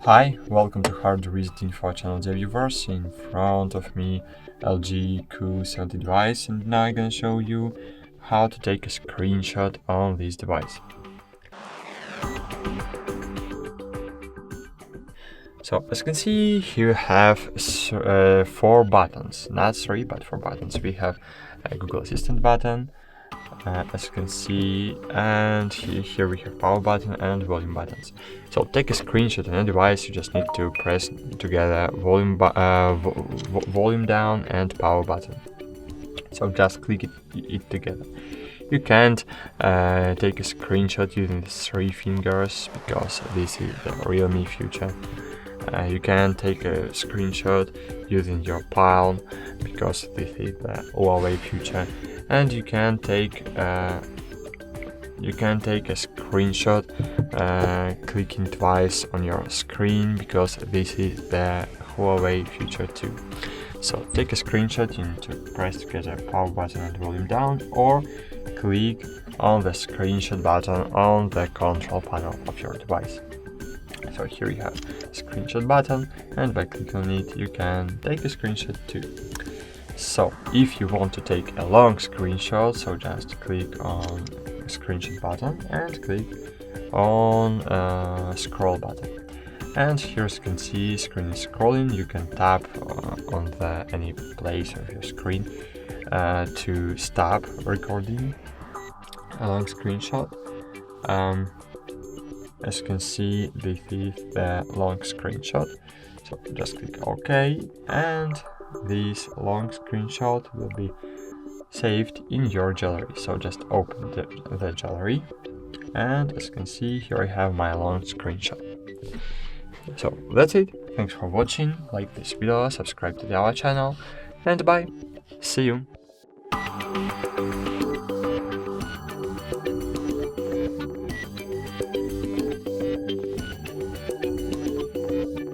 Hi, welcome to HardReset.Info channel, dear viewers. In front of me LG Q70 device, and now I'm gonna show you how to take a screenshot on this device. So as you can see, here we have 4 buttons, not 3 but 4 buttons. We have a Google Assistant button, as you can see, and here we have power button and volume buttons. So take a screenshot on a device, you just need to press together volume down and power button. So just click it together. You can't take a screenshot using the 3 fingers because this is the Realme feature. You can take a screenshot using your palm because this is the Huawei feature, and you can take a screenshot clicking twice on your screen because this is the Huawei feature too. So take a screenshot, you need to press together power button and volume down, or click on the screenshot button on the control panel of your device. So here you have screenshot button, and by clicking on it you can take a screenshot too. So if you want to take a long screenshot, so just click on screenshot button and click on scroll button. And here as you can see, screen is scrolling. You can tap on any place of your screen to stop recording a long screenshot. As you can see, this is the long screenshot. So just click OK, and this long screenshot will be saved in your gallery. So just open the gallery, and as you can see, here I have my long screenshot. So that's it. Thanks for watching. Like this video, subscribe to our channel, and bye. See you.